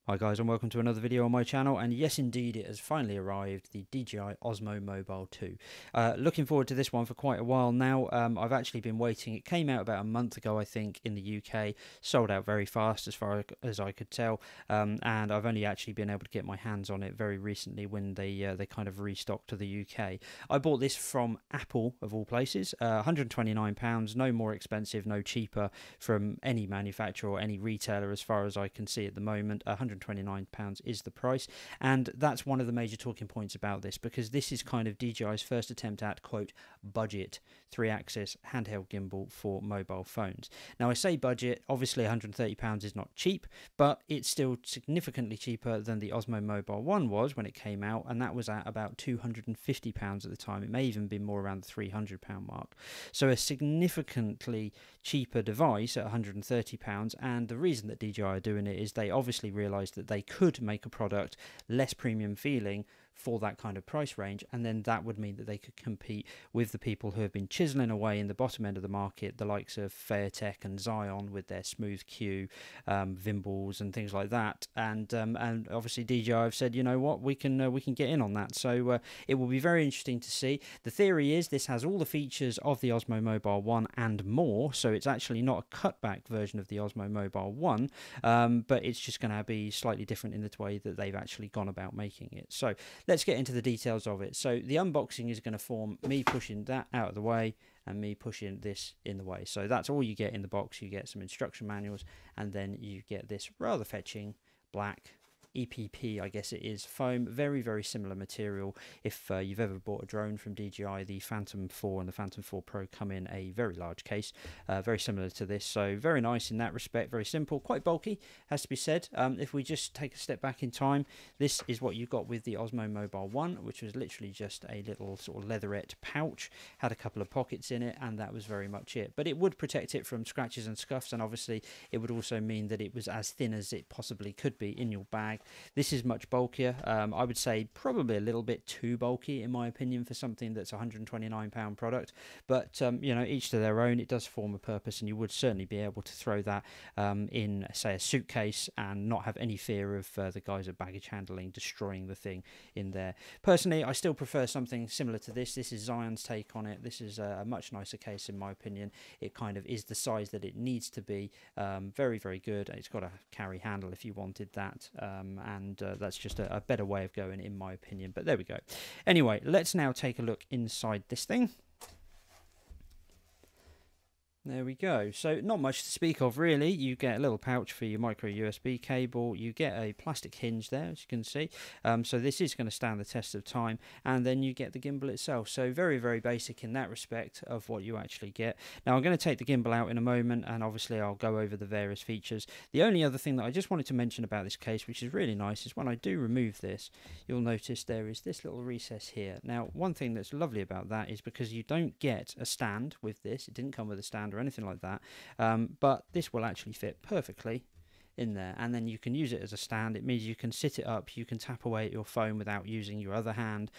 Hi guys, and welcome to another video on my channel. And yes indeed, it has finally arrived, the DJI Osmo Mobile 2. Looking forward to this one for quite a while now. I've actually been waiting. It came out about a month ago, I think, in the UK. Sold out very fast as far as I could tell. And I've only actually been able to get my hands on it very recently when they kind of restocked to the UK. I bought this from Apple, of all places. £129, no more expensive, no cheaper from any manufacturer or any retailer as far as I can see at the moment. £129 is the price, and that's one of the major talking points about this, because this is kind of DJI's first attempt at, quote, budget 3-axis handheld gimbal for mobile phones. Now, I say budget, obviously £130 is not cheap, but it's still significantly cheaper than the Osmo Mobile 1 was when it came out, and that was at about £250 at the time. It may even be more around the £300 mark. So a significantly cheaper device at £130, and the reason that DJI are doing it is they obviously realised that they could make a product less premium feeling for that kind of price range, and then that would mean that they could compete with the people who have been chiseling away in the bottom end of the market, the likes of Fairtech and Zion with their Smooth Q, Vimbles and things like that, and obviously DJI have said, you know what, we can get in on that. So it will be very interesting to see. The theory is this has all the features of the Osmo Mobile 1 and more, so it's actually not a cutback version of the Osmo Mobile 1, but it's just going to be slightly different in the way that they've actually gone about making it. So let's get into the details of it. So the unboxing is going to form me pushing that out of the way and me pushing this in the way. So that's all you get in the box. You get some instruction manuals, and then you get this rather fetching black EPP, I guess it is, foam. Very, very similar material. If you've ever bought a drone from DJI, the Phantom 4 and the Phantom 4 Pro come in a very large case, very similar to this. So very nice in that respect, very simple, quite bulky, has to be said. If we just take a step back in time, this is what you got with the Osmo Mobile 1, which was literally just a little sort of leatherette pouch, had a couple of pockets in it, and that was very much it. But it would protect it from scratches and scuffs, and obviously it would also mean that it was as thin as it possibly could be in your bag. This is much bulkier. I would say probably a little bit too bulky, in my opinion, for something that's a £129 product. But, you know, each to their own. It does form a purpose, and you would certainly be able to throw that in, say, a suitcase and not have any fear of the guys at baggage handling destroying the thing in there. Personally, I still prefer something similar to this. This is Zion's take on it. This is a much nicer case, in my opinion. It kind of is the size that it needs to be. Very, very good. It's got a carry handle if you wanted that, and that's just a better way of going, in my opinion. But there we go. Anyway, let's now take a look inside this thing. There we go. So not much to speak of, really. You get a little pouch for your micro USB cable. You get a plastic hinge there, as you can see. So this is going to stand the test of time. And then you get the gimbal itself. So very, very basic in that respect of what you actually get. Now I'm going to take the gimbal out in a moment, and obviously I'll go over the various features. The only other thing that I just wanted to mention about this case, which is really nice, is when I do remove this, you'll notice there is this little recess here. Now, one thing that's lovely about that is because you don't get a stand with this. It didn't come with a stand or anything like that, but this will actually fit perfectly in there, and then you can use it as a stand. It means you can sit it up, you can tap away at your phone without using your other hand,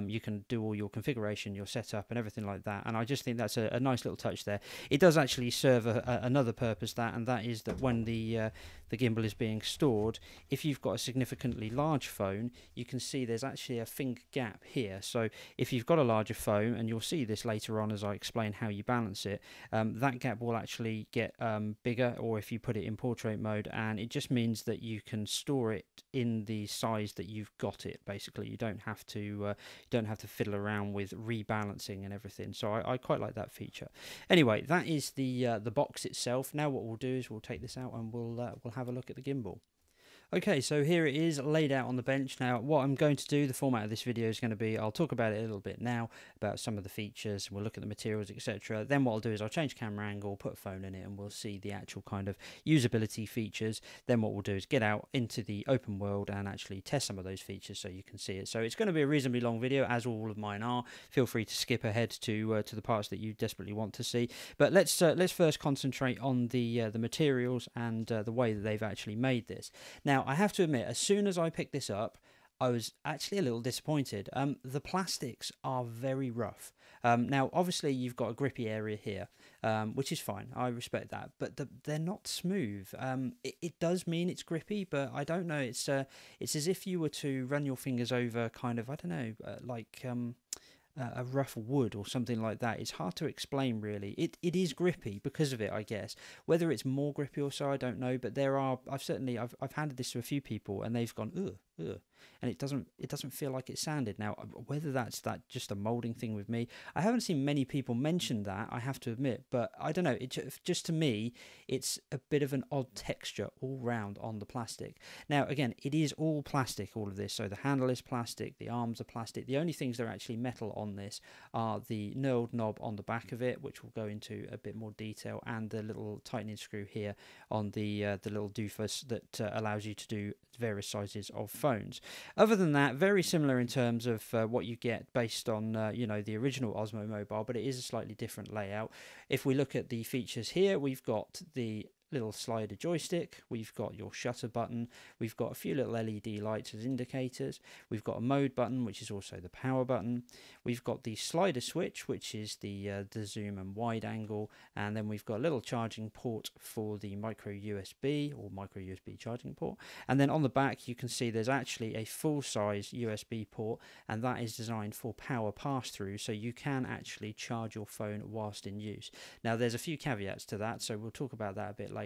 you can do all your configuration, your setup and everything like that, and I just think that's a nice little touch there. It does actually serve another purpose, and that is that when the gimbal is being stored, if you've got a significantly large phone, you can see there's actually a finger gap here. So if you've got a larger phone, and you'll see this later on as I explain how you balance it, that gap will actually get bigger, or if you put it in portrait mode, and it just means that you can store it in the size that you've got it. Basically, you don't have to fiddle around with rebalancing and everything. So I quite like that feature. Anyway, that is the box itself. Now what we'll do is we'll take this out and we'll have a look at the gimbal. Okay, so here it is laid out on the bench. Now, what I'm going to do, the format of this video is going to be, I'll talk about it a little bit now, about some of the features, we'll look at the materials, etc. Then what I'll do is I'll change camera angle, put a phone in it, and we'll see the actual kind of usability features. Then what we'll do is get out into the open world and actually test some of those features so you can see it. So it's going to be a reasonably long video, as all of mine are. Feel free to skip ahead to the parts that you desperately want to see. But let's first concentrate on the materials and the way that they've actually made this. Now, I have to admit, as soon as I picked this up, I was actually a little disappointed. The plastics are very rough. Now, obviously, you've got a grippy area here, which is fine. I respect that, but they're not smooth. It does mean it's grippy, but I don't know. It's as if you were to run your fingers over kind of, I don't know, a rough wood or something like that. It's hard to explain, really. It is grippy because of it, I guess. Whether it's more grippy or so, I don't know. But I've handed this to a few people and they've gone ugh, ugh, and it doesn't feel like it sounded. Now, whether that's just a molding thing with me, I haven't seen many people mention that, I have to admit. But I don't know. It just to me, it's a bit of an odd texture all round on the plastic. Now, again, it is all plastic, all of this. So the handle is plastic, the arms are plastic. The only things that are actually metal on this are the knurled knob on the back of it, which we'll go into a bit more detail, and the little tightening screw here on the little doofus that allows you to do various sizes of phones. Other than that, very similar in terms of what you get based on the original Osmo Mobile, but it is a slightly different layout. If we look at the features here, we've got the little slider joystick, we've got your shutter button, we've got a few little LED lights as indicators, we've got a mode button, which is also the power button, we've got the slider switch, which is the zoom and wide angle, and then we've got a little charging port for the micro USB or micro USB charging port, and then on the back you can see there's actually a full-size USB port, and that is designed for power pass-through, so you can actually charge your phone whilst in use. Now, there's a few caveats to that, so we'll talk about that a bit later.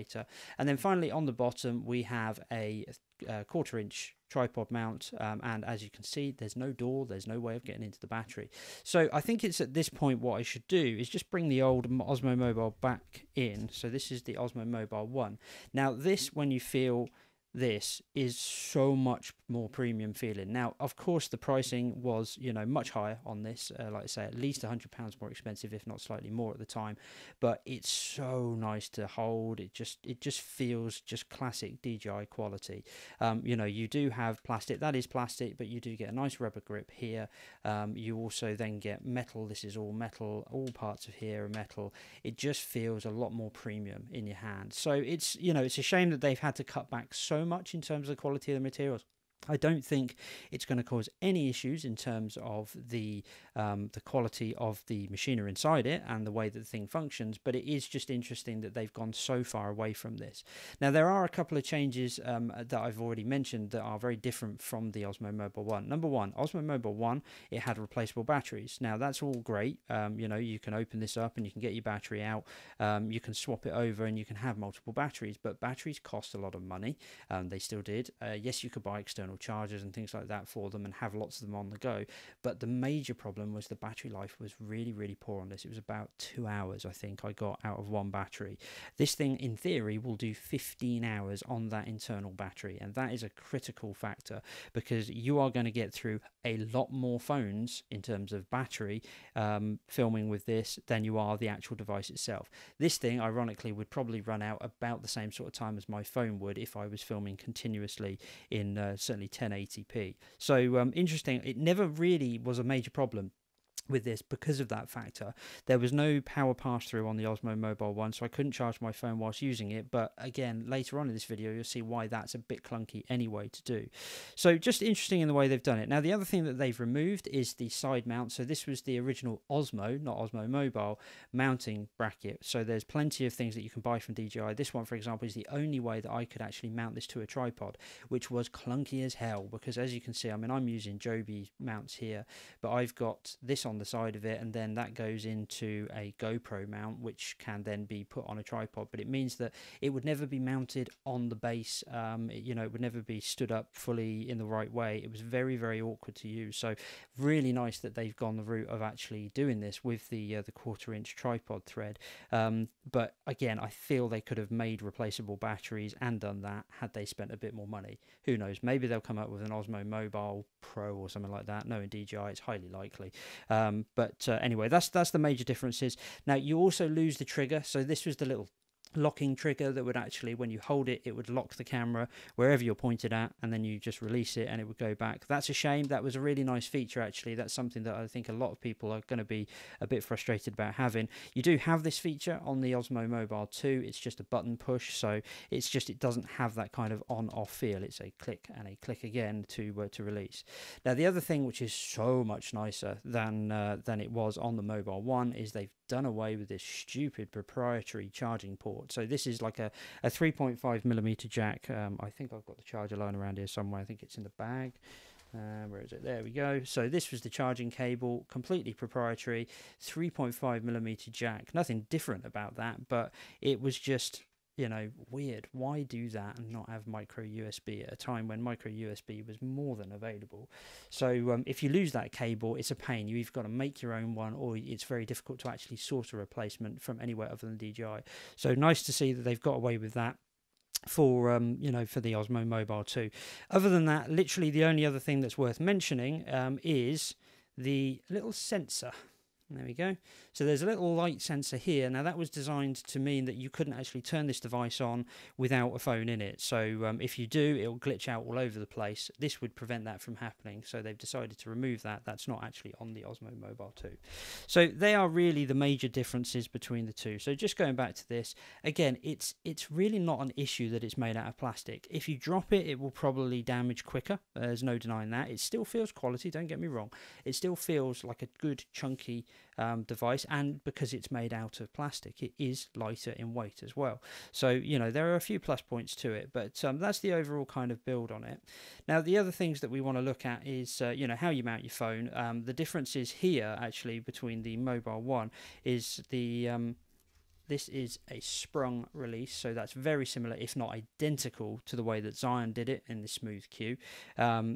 And then finally on the bottom we have a 1/4 inch tripod mount, and as you can see, there's no door, there's no way of getting into the battery. So I think it's at this point what I should do is just bring the old Osmo Mobile back in. So this is the Osmo Mobile 1. Now this, when you feel this, is so much more premium feeling. Now, of course, the pricing was, much higher on this, like I say, at least £100 more expensive, if not slightly more at the time, but it's so nice to hold. It just feels just classic DJI quality. You do have plastic, that is plastic, but you do get a nice rubber grip here. You also then get metal. This is all metal, all parts of here are metal. It just feels a lot more premium in your hand. So it's a shame that they've had to cut back so much in terms of the quality of the materials. I don't think it's going to cause any issues in terms of the quality of the machinery inside it and the way that the thing functions, but it is just interesting that they've gone so far away from this. Now, there are a couple of changes that I've already mentioned that are very different from the Osmo Mobile 1. Number one, Osmo Mobile 1, it had replaceable batteries. Now, that's all great. You can open this up and you can get your battery out. You can swap it over and you can have multiple batteries, but batteries cost a lot of money. They still did. Yes, you could buy external chargers and things like that for them and have lots of them on the go, but the major problem was the battery life was really, really poor on this. It was about 2 hours, I think, I got out of one battery. This thing, in theory, will do 15 hours on that internal battery, and that is a critical factor because you are going to get through a lot more phones in terms of battery filming with this than you are the actual device itself. This thing, ironically, would probably run out about the same sort of time as my phone would if I was filming continuously in certainly 1080p. So interesting. It never really was a major problem with this because of that factor. There was no power pass through on the Osmo Mobile 1, so I couldn't charge my phone whilst using it, but again, later on in this video you'll see why that's a bit clunky anyway to do. So just interesting in the way they've done it. Now, the other thing that they've removed is the side mount. So this was the original Osmo, not Osmo Mobile, mounting bracket. So there's plenty of things that you can buy from DJI. This one, for example, is the only way that I could actually mount this to a tripod, which was clunky as hell because, as you can see, I mean, I'm using Joby mounts here, but I've got this on the side of it, and then that goes into a GoPro mount, which can then be put on a tripod, but it means that it would never be mounted on the base. It would never be stood up fully in the right way. It was very, very awkward to use. So really nice that they've gone the route of actually doing this with the 1/4 inch tripod thread. But again, I feel they could have made replaceable batteries and done that had they spent a bit more money. Who knows? Maybe they'll come up with an Osmo Mobile Pro or something like that. Knowing DJI, it's highly likely. But anyway, that's the major differences. Now, you also lose the trigger. So this was the little locking trigger that would actually, when you hold it, it would lock the camera wherever you're pointed at, and then you just release it and it would go back. That's a shame. That was a really nice feature, actually. That's something that I think a lot of people are going to be a bit frustrated about having. You do have this feature on the Osmo Mobile 2. It's just a button push, so it's just, it doesn't have that kind of on-off feel. It's a click and a click again to release. Now, the other thing which is so much nicer than it was on the Mobile 1 is they've done away with this stupid proprietary charging port. So this is like a 3.5mm jack. I think I've got the charger lying around here somewhere. I think it's in the bag. Where is it? There we go. So this was the charging cable, completely proprietary, 3.5mm jack. Nothing different about that, but it was just, you know, weird. Why do that and not have micro USB at a time when micro USB was more than available? So if you lose that cable, it's a pain. You've either got to make your own one, or it's very difficult to actually source a replacement from anywhere other than DJI. So nice to see that they've got away with that for you know, for the Osmo Mobile 2. Other than that, literally the only other thing that's worth mentioning is the little sensor. There we go. So there's a little light sensor here. Now that was designed to mean that you couldn't actually turn this device on without a phone in it. So if you do, it'll glitch out all over the place. This would prevent that from happening. So they've decided to remove that. That's not actually on the Osmo Mobile 2. So they are really the major differences between the two. So just going back to this, again, it's really not an issue that it's made out of plastic. If you drop it, it will probably damage quicker. There's no denying that. It still feels quality, don't get me wrong. It still feels like a good chunky device, and because it's made out of plastic, it is lighter in weight as well. So, you know, there are a few plus points to it, but that's the overall kind of build on it. Now, the other things that we want to look at is, you know, how you mount your phone. The differences here, actually, between the Mobile 1 is the this is a sprung release, so that's very similar, if not identical, to the way that Zion did it in the Smooth Q.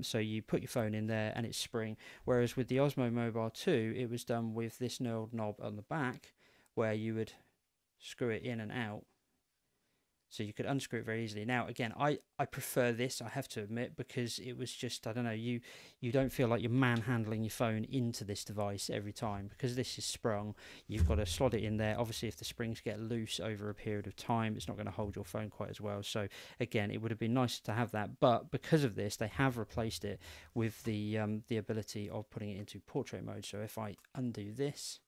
So you put your phone in there and it's spring, whereas with the Osmo Mobile 2, it was done with this knurled knob on the back, where you would screw it in and out. So you could unscrew it very easily. Now, again, I prefer this, I have to admit, because it was just, I don't know, you don't feel like you're manhandling your phone into this device every time. Because this is sprung, you've got to slot it in there. Obviously, if the springs get loose over a period of time, it's not going to hold your phone quite as well. So, again, it would have been nice to have that. But because of this, they have replaced it with the ability of putting it into portrait mode. So if I undo this,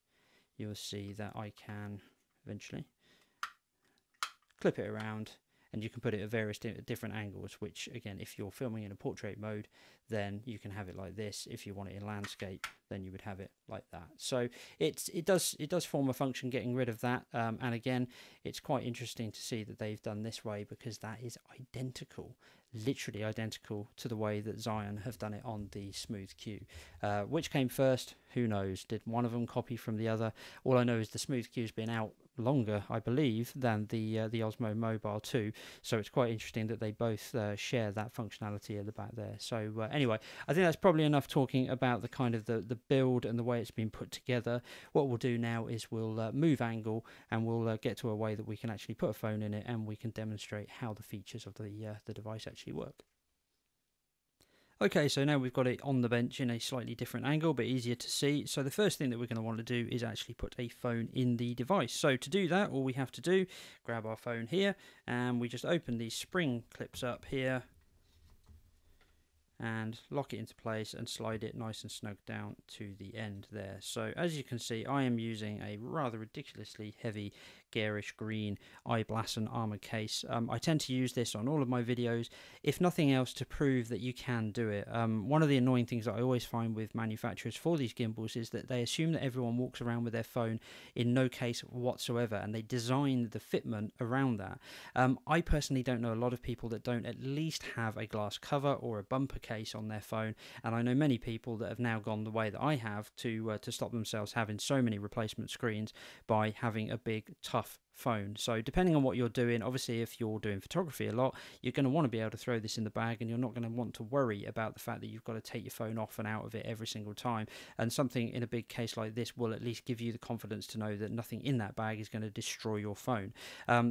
you'll see that I can eventually clip it around, and you can put it at various different angles, which, again, if you're filming in a portrait mode, then you can have it like this. If you want it in landscape, then you would have it like that. So it does form a function getting rid of that, and again, it's quite interesting to see that they've done this way, because that is identical, literally identical to the way that Zion have done it on the Smooth Q. Which came first? Who knows? Did one of them copy from the other? All I know is the Smooth Q's been out longer, I believe, than the Osmo Mobile 2, so it's quite interesting that they both share that functionality at the back there. So anyway, I think that's probably enough talking about the kind of the build and the way it's been put together. What we'll do now is we'll move angle, and we'll get to a way that we can actually put a phone in it, and we can demonstrate how the features of the device actually work. Okay, so now we've got it on the bench in a slightly different angle, but easier to see. So the first thing that we're going to want to do is actually put a phone in the device. So to do that, all we have to do, grab our phone here, and we just open these spring clips up here, and lock it into place and slide it nice and snug down to the end there. So as you can see, I am using a rather ridiculously heavy garish green iBlason armor case. I tend to use this on all of my videos, if nothing else, to prove that you can do it. One of the annoying things that I always find with manufacturers for these gimbals is that they assume that everyone walks around with their phone in no case whatsoever, and they design the fitment around that. I personally don't know a lot of people that don't at least have a glass cover or a bumper case on their phone, and I know many people that have now gone the way that I have to stop themselves having so many replacement screens by having a big tough phone. So depending on what you're doing, obviously if you're doing photography a lot, you're going to want to be able to throw this in the bag, and you're not going to want to worry about the fact that you've got to take your phone off and out of it every single time. And something in a big case like this will at least give you the confidence to know that nothing in that bag is going to destroy your phone.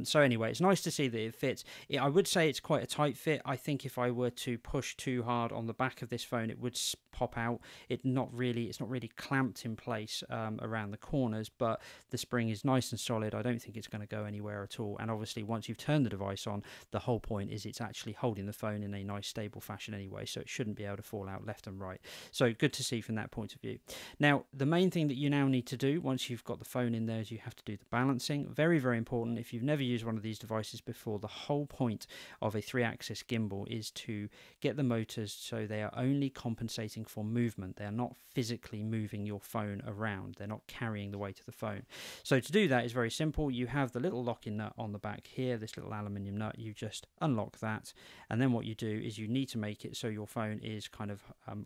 So anyway, it's nice to see that it fits. I would say it's quite a tight fit. I think if I were to push too hard on the back of this phone, it would pop out. It's not really clamped in place around the corners, but the spring is nice and solid. I don't think it's going to go anywhere at all. And obviously once you've turned the device on, the whole point is it's actually holding the phone in a nice stable fashion anyway, so it shouldn't be able to fall out left and right. So good to see from that point of view. Now the main thing that you now need to do once you've got the phone in there is you have to do the balancing. Very, very important. If you've never used one of these devices before, the whole point of a 3-axis gimbal is to get the motors so they are only compensating for movement. They are not physically moving your phone around. They're not carrying the weight of the phone. So to do that is very simple. You have the little locking nut on the back here, this little aluminium nut. You just unlock that, and then what you do is you need to make it so your phone is kind of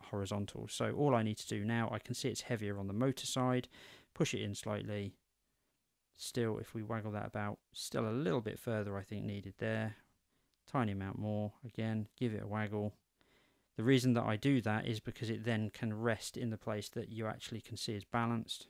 horizontal. So all I need to do now, I can see it's heavier on the motor side, push it in slightly. Still, if we waggle that about, still a little bit further I think needed there. Tiny amount more. Again, give it a waggle. The reason that I do that is because it then can rest in the place that you actually can see is balanced.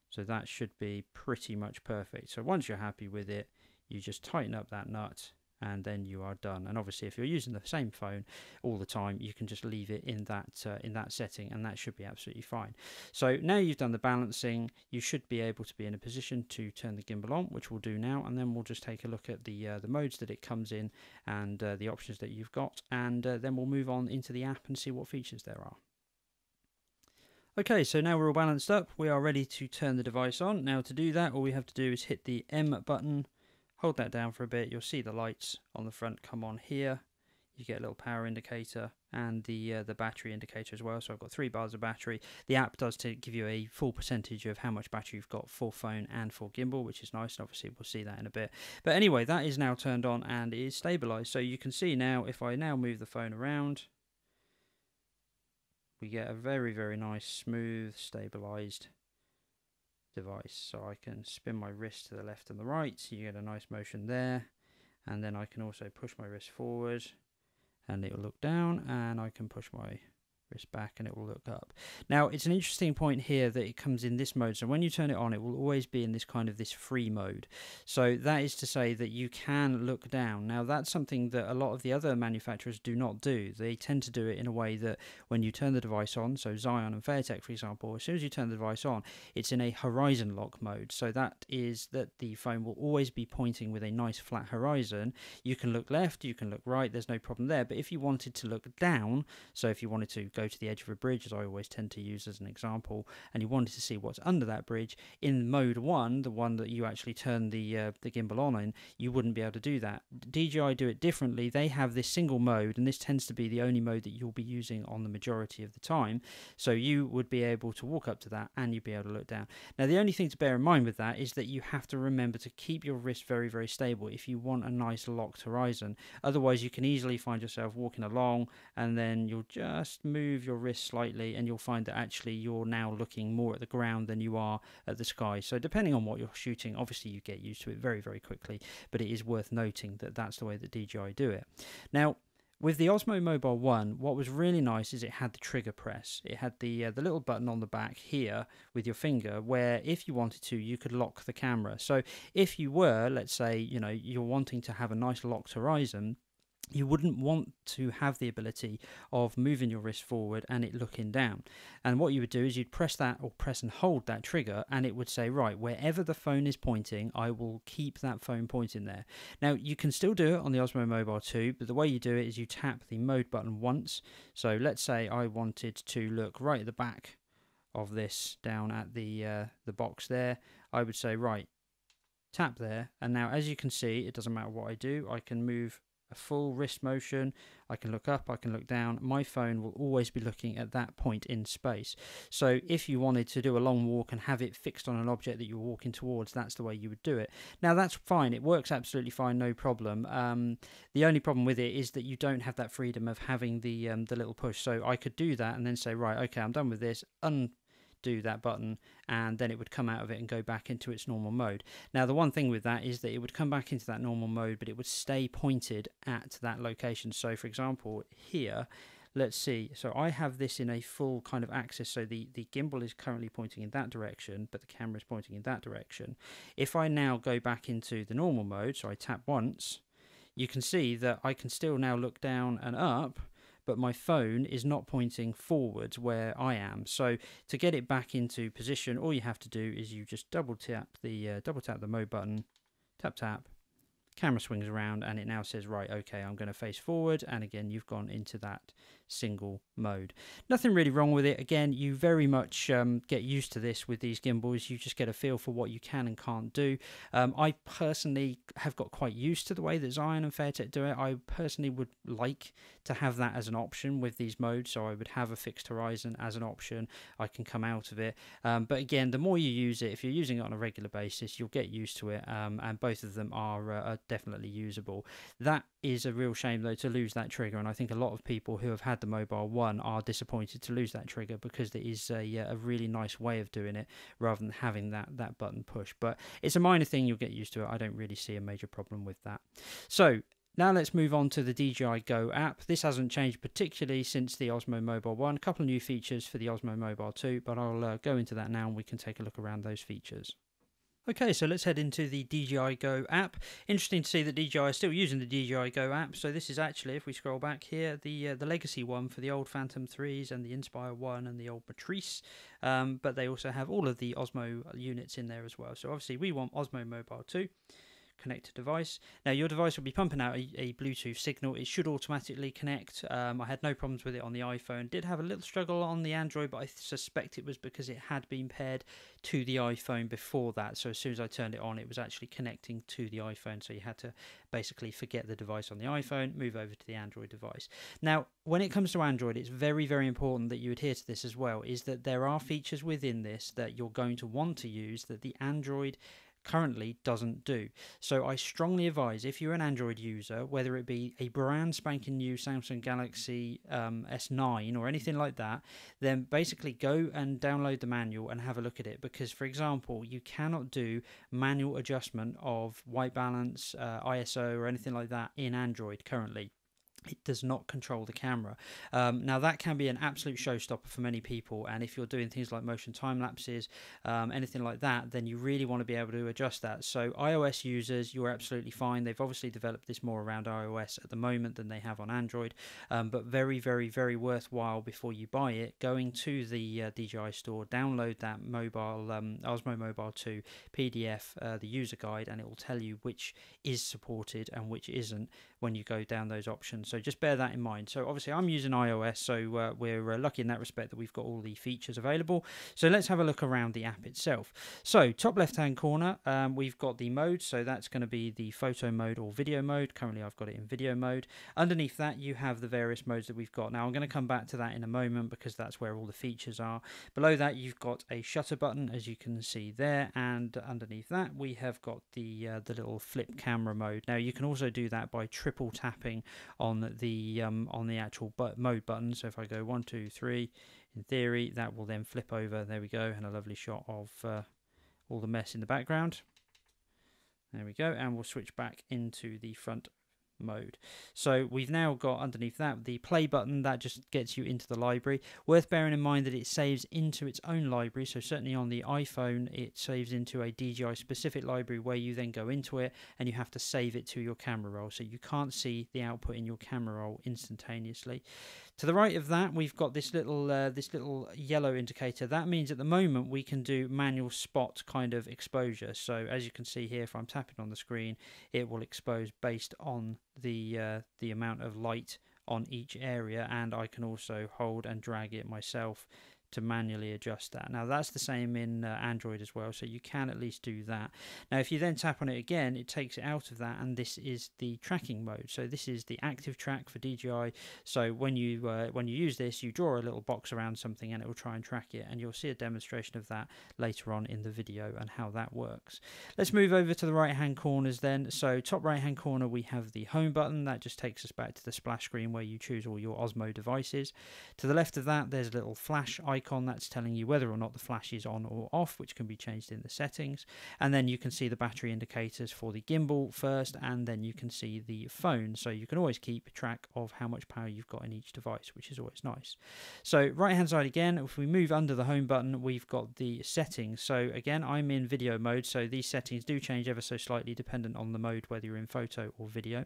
So that should be pretty much perfect. So once you're happy with it, you just tighten up that nut and then you are done. And obviously if you're using the same phone all the time, you can just leave it in that setting, and that should be absolutely fine. So now you've done the balancing, you should be able to be in a position to turn the gimbal on, which we'll do now, and then we'll just take a look at the modes that it comes in and the options that you've got, and then we'll move on into the app and see what features there are. Okay, so now we're all balanced up, we are ready to turn the device on. Now to do that, all we have to do is hit the M button, hold that down for a bit, you'll see the lights on the front come on here. You get a little power indicator and the battery indicator as well. So I've got 3 bars of battery. The app does give you a full percentage of how much battery you've got for phone and for gimbal, which is nice. And obviously we'll see that in a bit. But anyway, that is now turned on and it is stabilized. So you can see now, if I now move the phone around, we get a very, very nice, smooth, stabilized device. So I can spin my wrist to the left and the right, so you get a nice motion there. And then I can also push my wrist forward and it will look down, and I can push my wrist back and it will look up. Now it's an interesting point here that it comes in this mode. So when you turn it on, it will always be in this kind of this free mode. So that is to say that you can look down. Now that's something that a lot of the other manufacturers do not do. They tend to do it in a way that when you turn the device on, so Zion and Fairtech for example, as soon as you turn the device on, it's in a horizon lock mode. So that is that the phone will always be pointing with a nice flat horizon. You can look left, you can look right, there's no problem there. But if you wanted to look down, so if you wanted to go to the edge of a bridge, as I always tend to use as an example, and you wanted to see what's under that bridge, in mode 1, the one that you actually turn the gimbal on in, you wouldn't be able to do that. DJI do it differently. They have this single mode, and this tends to be the only mode that you'll be using on the majority of the time. So you would be able to walk up to that and you'd be able to look down. Now the only thing to bear in mind with that is that you have to remember to keep your wrist very, very stable if you want a nice locked horizon. Otherwise you can easily find yourself walking along and then you'll just move your wrist slightly and you'll find that actually you're now looking more at the ground than you are at the sky. So depending on what you're shooting, obviously you get used to it very, very quickly, but it is worth noting that that's the way that DJI do it. Now with the Osmo Mobile 1, what was really nice is it had the trigger press. It had the little button on the back here with your finger where if you wanted to, you could lock the camera. So if you were, let's say, you know, you're wanting to have a nice locked horizon, you wouldn't want to have the ability of moving your wrist forward and it looking down. And what you would do is you'd press that or press and hold that trigger and it would say, right, wherever the phone is pointing, I will keep that phone pointing there. Now, you can still do it on the Osmo Mobile 2, but the way you do it is you tap the mode button once. So let's say I wanted to look right at the back of this down at the box there. I would say, right, tap there. And now, as you can see, it doesn't matter what I do. I can move a full wrist motion, I can look up, I can look down. My phone will always be looking at that point in space. So if you wanted to do a long walk and have it fixed on an object that you're walking towards, that's the way you would do it. Now that's fine, it works absolutely fine, no problem. The only problem with it is that you don't have that freedom of having the little push. So I could do that and then say, right, okay, I'm done with this, do that button, and then it would come out of it and go back into its normal mode. Now the one thing with that is that it would come back into that normal mode, but it would stay pointed at that location. So for example here, let's see, so I have this in a full kind of axis, so the gimbal is currently pointing in that direction, but the camera is pointing in that direction. If I now go back into the normal mode, so I tap once, you can see that I can still now look down and up, but my phone is not pointing forwards where I am. So to get it back into position, all you have to do is you just double tap the mode button, tap tap, camera swings around, and it now says, right, okay, I'm going to face forward, and again you've gone into that single mode. Nothing really wrong with it. Again, you very much get used to this with these gimbals. You just get a feel for what you can and can't do. I personally have got quite used to the way that Zion and Fairtech do it. I personally would like to have that as an option with these modes, so I would have a fixed horizon as an option. I can come out of it, but again, the more you use it, if you're using it on a regular basis, you'll get used to it, and both of them are definitely usable. That is a real shame though, to lose that trigger, and I think a lot of people who have had the Mobile 1 are disappointed to lose that trigger, because it is a really nice way of doing it rather than having that button push. But it's a minor thing, you'll get used to it. I don't really see a major problem with that. So now let's move on to the DJI Go app. This hasn't changed particularly since the Osmo Mobile 1. A couple of new features for the Osmo Mobile 2, but I'll go into that now and we can take a look around those features. Okay, so let's head into the DJI Go app. Interesting to see that DJI is still using the DJI Go app. So this is actually, if we scroll back here, the legacy one for the old Phantom 3s and the Inspire 1 and the old Matrice. But they also have all of the Osmo units in there as well. So obviously we want Osmo Mobile 2. Connected device. Now your device will be pumping out a Bluetooth signal. It should automatically connect. I had no problems with it on the iPhone. Did have a little struggle on the Android, but I suspect it was because it had been paired to the iPhone before that. So as soon as I turned it on, it was actually connecting to the iPhone. So you had to basically forget the device on the iPhone, move over to the Android device. Now, when it comes to Android, it's very, very important that you adhere to this as well, is that there are features within this that you're going to want to use that the Android currently doesn't do. So I strongly advise, if you're an Android user, whether it be a brand spanking new Samsung Galaxy S9 or anything like that, then basically go and download the manual and have a look at it, because for example, you cannot do manual adjustment of white balance, ISO or anything like that in Android currently. It does not control the camera. Now that can be an absolute showstopper for many people, and if you're doing things like motion time lapses, anything like that, then you really want to be able to adjust that. So iOS users, you're absolutely fine. They've obviously developed this more around iOS at the moment than they have on Android, but very, very, very worthwhile before you buy it, going to the DJI store, download that mobile Osmo Mobile 2 PDF, the user guide, and it will tell you which is supported and which isn't when you go down those options. So just bear that in mind. So obviously I'm using iOS, so we're lucky in that respect that we've got all the features available. So let's have a look around the app itself. So top left hand corner, we've got the mode. So that's going to be the photo mode or video mode. Currently I've got it in video mode. Underneath that you have the various modes that we've got. Now I'm going to come back to that in a moment because that's where all the features are. Below that you've got a shutter button, as you can see there, and underneath that we have got the little flip camera mode. Now you can also do that by triple tapping on the actual mode button. So if I go 1, 2, 3, in theory that will then flip over. There we go, and a lovely shot of all the mess in the background. There we go, and we'll switch back into the front mode. So we've now got underneath that the play button that just gets you into the library. Worth bearing in mind that it saves into its own library, so certainly on the iPhone it saves into a DJI specific library where you then go into it and you have to save it to your camera roll, so you can't see the output in your camera roll instantaneously. To the right of that we've got this little yellow indicator. That means at the moment we can do manual spot kind of exposure. So as you can see here, if I'm tapping on the screen, it will expose based on the amount of light on each area, and I can also hold and drag it myself to manually adjust that. Now that's the same in Android as well, so you can at least do that. Now if you then tap on it again, it takes it out of that, and this is the tracking mode. So this is the active track for DJI. So when you use this, you draw a little box around something and it will try and track it, and you'll see a demonstration of that later on in the video and how that works. Let's move over to the right hand corners then. So top right hand corner we have the home button. That just takes us back to the splash screen where you choose all your Osmo devices. To the left of that there's a little flash icon that's telling you whether or not the flash is on or off, which can be changed in the settings. And then you can see the battery indicators for the gimbal first, and then you can see the phone, so you can always keep track of how much power you've got in each device, which is always nice. So right hand side again, if we move under the home button, we've got the settings. So again, I'm in video mode, so these settings do change ever so slightly dependent on the mode, whether you're in photo or video.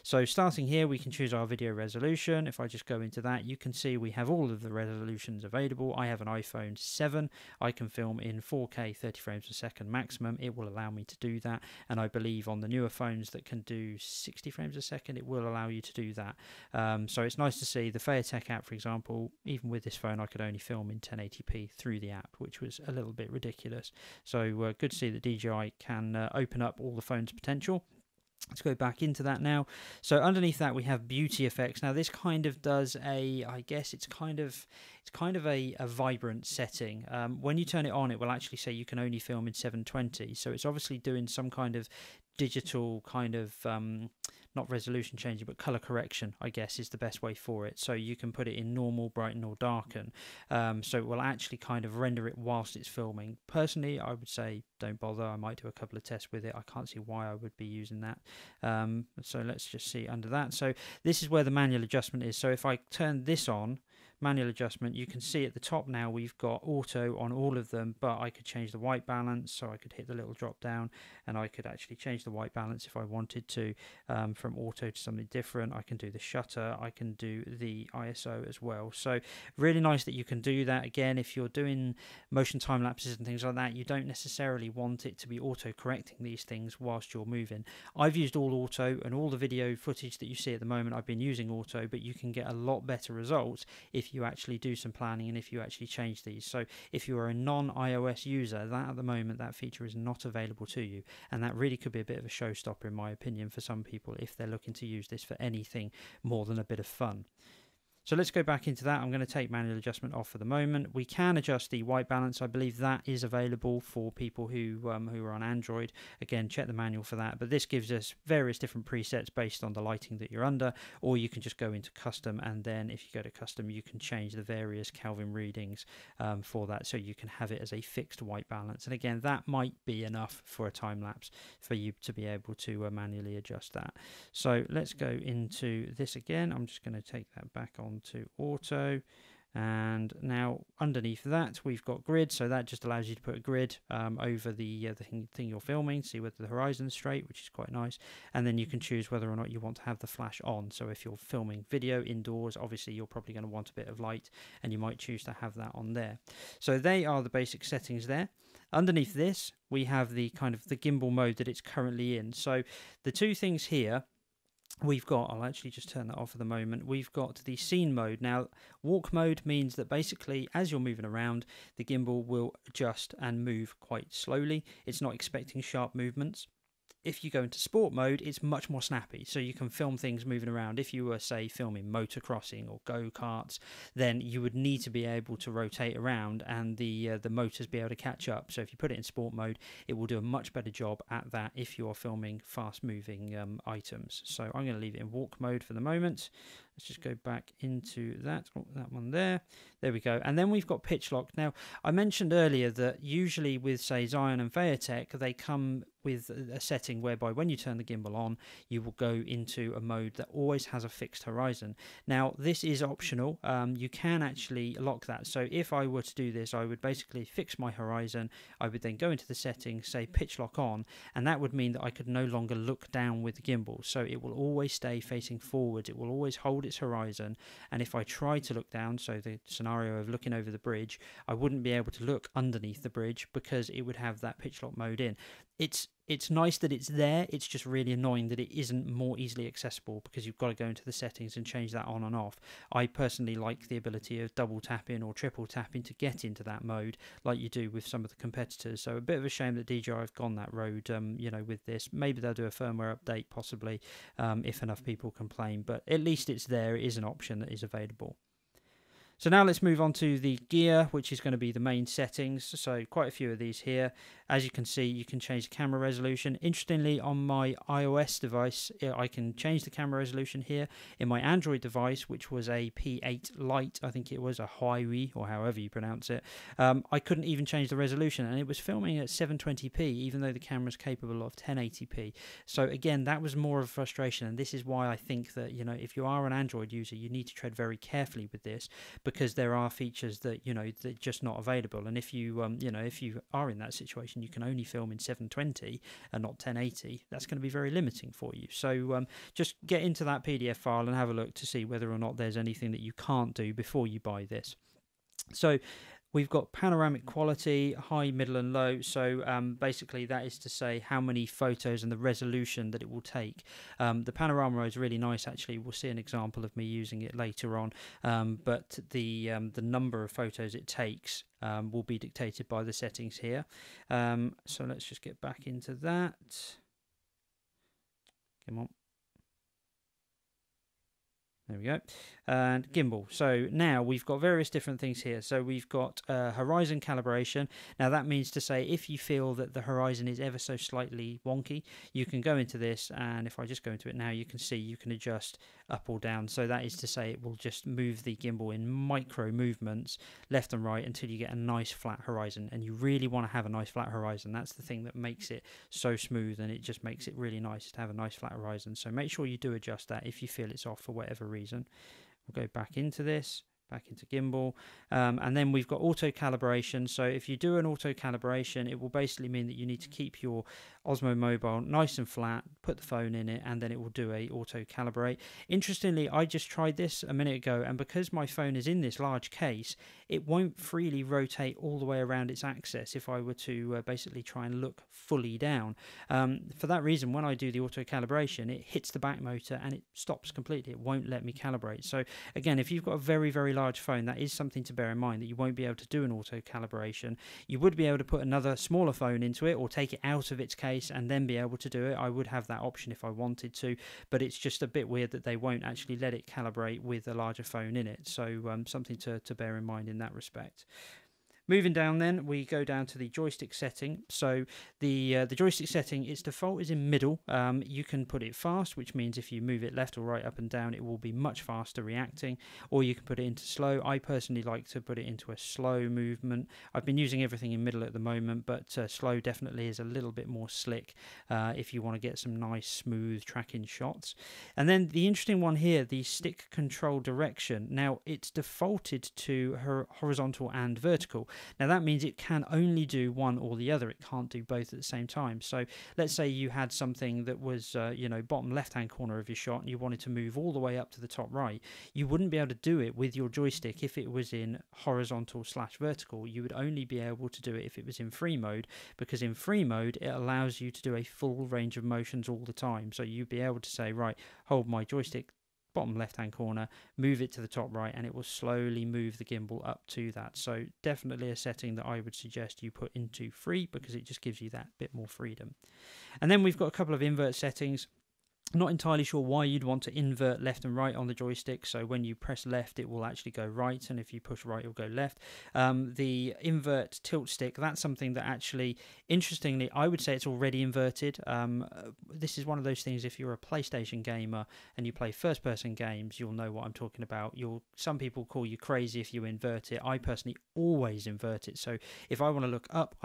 So starting here we can choose our video resolution. If I just go into that, you can see we have all of the resolutions available. I have an iPhone 7. I can film in 4K 30 frames per second maximum. It will allow me to do that, and I believe on the newer phones that can do 60 frames a second, it will allow you to do that. So it's nice to see the Tech app, for example. Even with this phone, I could only film in 1080p through the app, which was a little bit ridiculous. So good to see that DJI can open up all the phone's potential. Let's go back into that now. So underneath that we have beauty effects. Now this kind of does I guess it's kind of a vibrant setting. When you turn it on, it will actually say you can only film in 720. So it's obviously doing some kind of digital kind of not resolution changing, but color correction, I guess, is the best way for it. So you can put it in normal, brighten, or darken. So it will actually kind of render it whilst it's filming. Personally, I would say don't bother. I might do a couple of tests with it. I can't see why I would be using that. So let's just see under that. So this is where the manual adjustment is. So if I turn this on, manual adjustment, you can see at the top now we've got auto on all of them, but I could change the white balance, so I could hit the little drop down and I could actually change the white balance if I wanted to, from auto to something different. I can do the shutter, I can do the ISO as well. So really nice that you can do that. Again, if you're doing motion time lapses and things like that, you don't necessarily want it to be auto correcting these things whilst you're moving. I've used all auto, and all the video footage that you see at the moment I've been using auto, but you can get a lot better results if you actually do some planning and if you actually change these. So if you are a non-iOS user, that at the moment that feature is not available to you, and that really could be a bit of a showstopper in my opinion for some people if they're looking to use this for anything more than a bit of fun. So let's go back into that. I'm going to take manual adjustment off for the moment. We can adjust the white balance. I believe that is available for people who are on Android. Again, check the manual for that. But this gives us various different presets based on the lighting that you're under, or you can just go into custom, and then if you go to custom, you can change the various Kelvin readings for that, so you can have it as a fixed white balance. And again, that might be enough for a time lapse for you to be able to manually adjust that. So let's go into this again. I'm just going to take that back on to auto, and now underneath that we've got grid. So that just allows you to put a grid over the thing you're filming, see whether the horizon's straight, which is quite nice. And then you can choose whether or not you want to have the flash on. So if you're filming video indoors, obviously you're probably going to want a bit of light, and you might choose to have that on there. So they are the basic settings there. Underneath this we have the kind of the gimbal mode that it's currently in. So the two things here we've got, I'll actually just turn that off for the moment, we've got the scene mode. Now walk mode means that basically as you're moving around, the gimbal will adjust and move quite slowly. It's not expecting sharp movements. If you go into sport mode, it's much more snappy, so you can film things moving around. If you were, say, filming motocrossing or go-karts, then you would need to be able to rotate around and the motors be able to catch up. So if you put it in sport mode, it will do a much better job at that if you're filming fast-moving items. So I'm going to leave it in walk mode for the moment. Let's just go back into that one there. There we go. And then we've got pitch lock. Now, I mentioned earlier that usually with, say, Zion and Tech, they come with a setting whereby when you turn the gimbal on, you will go into a mode that always has a fixed horizon. Now, this is optional. You can actually lock that. So if I were to do this, I would basically fix my horizon. I would then go into the settings, say pitch lock on, and that would mean that I could no longer look down with the gimbal. So it will always stay facing forward. It will always hold its horizon. And if I try to look down, so the scenario of looking over the bridge, I wouldn't be able to look underneath the bridge because it would have that pitch lock mode in. It's nice that it's there. It's just really annoying that it isn't more easily accessible because you've got to go into the settings and change that on and off. I personally like the ability of double tapping or triple tapping to get into that mode like you do with some of the competitors. So a bit of a shame that DJI have gone that road, with this. Maybe they'll do a firmware update possibly if enough people complain, but at least it's there. It is an option that is available. So now let's move on to the gear, which is going to be the main settings. So quite a few of these here. As you can see, you can change the camera resolution. Interestingly, on my iOS device, I can change the camera resolution here. In my Android device, which was a P8 Lite, I think it was a Huawei, or however you pronounce it, I couldn't even change the resolution, and it was filming at 720p, even though the camera is capable of 1080p. So again, that was more of a frustration, and this is why I think that, if you are an Android user, you need to tread very carefully with this, because there are features that that are just not available. And if you if you are in that situation, you can only film in 720 and not 1080. That's going to be very limiting for you. So just get into that PDF file and have a look to see whether or not there's anything that you can't do before you buy this. So we've got panoramic quality, high, middle and low. So basically that is to say how many photos and the resolution that it will take. The panorama mode is really nice actually. We'll see an example of me using it later on. But the number of photos it takes will be dictated by the settings here. So let's just get back into that. Come on. There we go. And gimbal. So now we've got various different things here. So we've got horizon calibration. Now that means to say if you feel that the horizon is ever so slightly wonky, you can go into this, and if I just go into it now, you can see you can adjust up or down. So that is to say it will just move the gimbal in micro movements left and right until you get a nice flat horizon. And you really want to have a nice flat horizon. That's the thing that makes it so smooth, and it just makes it really nice to have a nice flat horizon. So make sure you do adjust that if you feel it's off for whatever reason. We'll go back into this, back into gimbal, and then we've got auto calibration. So if you do an auto calibration, it will basically mean that you need to keep your Osmo Mobile nice and flat, put the phone in it, and then it will do a auto calibrate. Interestingly, I just tried this a minute ago, and because my phone is in this large case, it won't freely rotate all the way around its axis if I were to basically try and look fully down. For that reason, when I do the auto calibration, it hits the back motor and it stops completely. It won't let me calibrate. So again, if you've got a very, very large phone, that is something to bear in mind, that you won't be able to do an auto calibration. You would be able to put another smaller phone into it or take it out of its case and then be able to do it. I would have that option if I wanted to, but it's just a bit weird that they won't actually let it calibrate with a larger phone in it. So something to bear in mind in that respect. Moving down then, we go down to the joystick setting. So the joystick setting, its default is in middle. You can put it fast, which means if you move it left or right, up and down, it will be much faster reacting, or you can put it into slow. I personally like to put it into a slow movement. I've been using everything in middle at the moment, but slow definitely is a little bit more slick if you want to get some nice smooth tracking shots. And then the interesting one here, the stick control direction. Now it's defaulted to horizontal and vertical. Now that means it can only do one or the other. It can't do both at the same time. So let's say you had something that was, bottom left-hand corner of your shot, and you wanted to move all the way up to the top right. You wouldn't be able to do it with your joystick if it was in horizontal/vertical. You would only be able to do it if it was in free mode, because in free mode it allows you to do a full range of motions all the time. So you'd be able to say, right, hold my joystick bottom left hand corner, move it to the top right, and it will slowly move the gimbal up to that. So definitely a setting that I would suggest you put into free, because it just gives you that bit more freedom. And then we've got a couple of invert settings. I'm not entirely sure why you'd want to invert left and right on the joystick. So when you press left, it will actually go right, and if you push right, it will go left. The invert tilt stick, that's something that actually, interestingly, I would say it's already inverted. This is one of those things, if you're a PlayStation gamer and you play first-person games, you'll know what I'm talking about. Some people call you crazy if you invert it. I personally always invert it. So if I want to look up,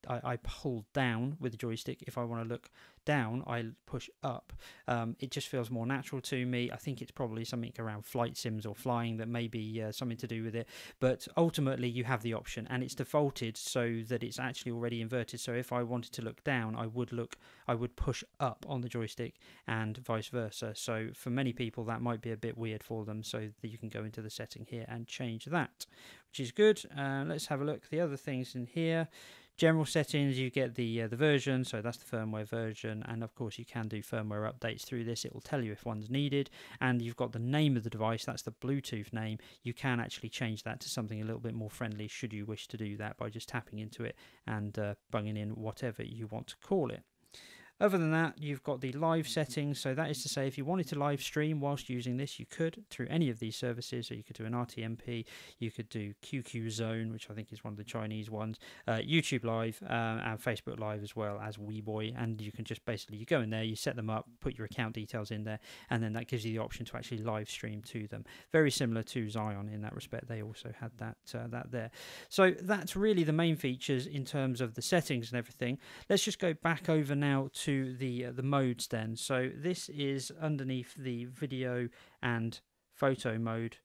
I pull down with the joystick. If I want to look down, I push up. It just feels more natural to me. I think it's probably something around flight sims or flying that may be something to do with it. But ultimately, you have the option, and it's defaulted so that it's actually already inverted. So if I wanted to look down, I would push up on the joystick, and vice versa. So for many people, that might be a bit weird for them. So that you can go into the setting here and change that, which is good. Let's have a look. The other things in here. General settings, you get the version, so that's the firmware version, and of course you can do firmware updates through this. It will tell you if one's needed, and you've got the name of the device, that's the Bluetooth name. You can actually change that to something a little bit more friendly should you wish to do that by just tapping into it and bunging in whatever you want to call it. Other than that, you've got the live settings. So that is to say, if you wanted to live stream whilst using this, you could through any of these services. So you could do an RTMP, you could do QQ Zone, which I think is one of the Chinese ones, YouTube Live, and Facebook Live as well as Weibo. And you can just basically, you go in there, you set them up, put your account details in there, and then that gives you the option to actually live stream to them. Very similar to Zion in that respect. They also had that there. So that's really the main features in terms of the settings and everything. Let's just go back over now to the modes then. So this is underneath the video and photo mode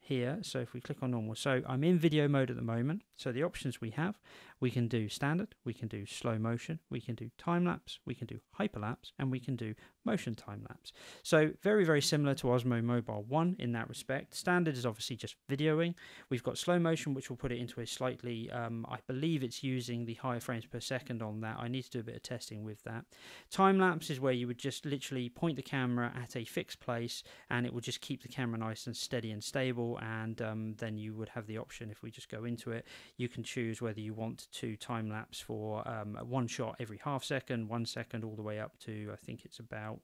here. So if we click on normal, so I'm in video mode at the moment. So the options we have, we can do standard, we can do slow motion, we can do time lapse, we can do hyperlapse, and we can do motion time lapse. So very, very similar to Osmo Mobile 1 in that respect. Standard is obviously just videoing. We've got slow motion, which will put it into a slightly, I believe it's using the higher frames per second on that. I need to do a bit of testing with that. Time lapse is where you would just literally point the camera at a fixed place and it will just keep the camera nice and steady and stable, and then you would have the option, if we just go into it, you can choose whether you want to time lapse for one shot every half second, 1 second, all the way up to, I think it's about,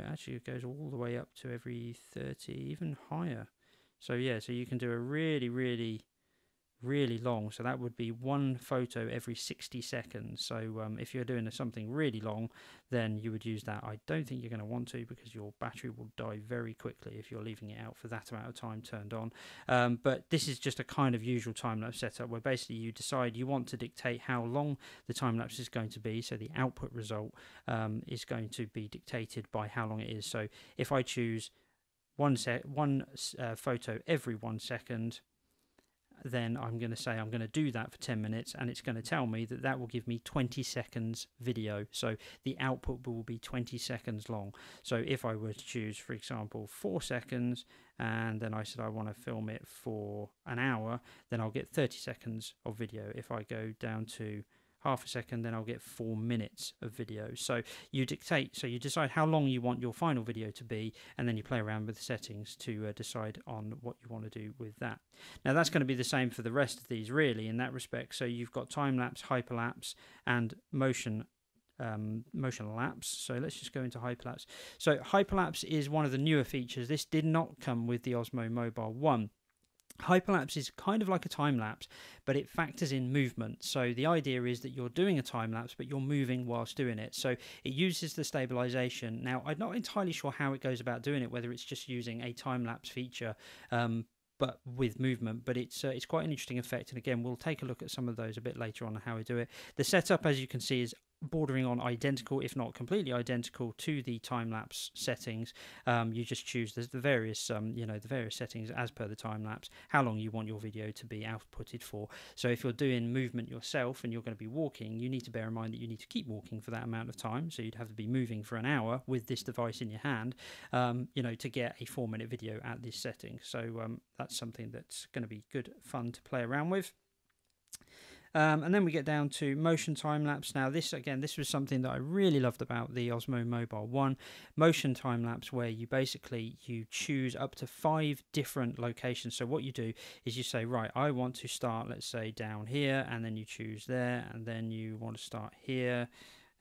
actually it goes all the way up to every 30, even higher. So yeah, so you can do a really, really, really long, so that would be one photo every 60 seconds. So if you're doing something really long, then you would use that. I don't think you're going to want to, because your battery will die very quickly if you're leaving it out for that amount of time turned on. But this is just a kind of usual time-lapse setup where basically you decide you want to dictate how long the time-lapse is going to be, so the output result is going to be dictated by how long it is. So if I choose one photo every 1 second, then I'm going to say I'm going to do that for 10 minutes, and it's going to tell me that that will give me 20 seconds video. So the output will be 20 seconds long. So if I were to choose, for example, 4 seconds, and then I said I want to film it for an hour, then I'll get 30 seconds of video. If I go down to half a second, then I'll get 4 minutes of video. So you decide how long you want your final video to be, and then you play around with the settings to decide on what you want to do with that. Now that's going to be the same for the rest of these, really, in that respect. So you've got time lapse, hyperlapse, and motion lapse. So let's just go into hyperlapse. So hyperlapse is one of the newer features. This did not come with the Osmo Mobile 1. Hyperlapse is kind of like a time lapse, but it factors in movement. So the idea is that you're doing a time lapse, but you're moving whilst doing it. So it uses the stabilization. Now, I'm not entirely sure how it goes about doing it, whether it's just using a time lapse feature, but with movement. But it's quite an interesting effect. And again, we'll take a look at some of those a bit later on how we do it. The setup, as you can see, is bordering on identical, if not completely identical, to the time-lapse settings. You just choose the various the various settings as per the time-lapse, how long you want your video to be outputted for. So if you're doing movement yourself and you're going to be walking, you need to bear in mind that you need to keep walking for that amount of time. So you'd have to be moving for an hour with this device in your hand, to get a 4-minute video at this setting. So that's something that's going to be good fun to play around with. And then we get down to motion time lapse. Now this was something that I really loved about the Osmo Mobile 1. Motion time lapse, where you choose up to 5 different locations. So what you do is you say, right, I want to start, let's say, down here, and then you choose there, and then you want to start here.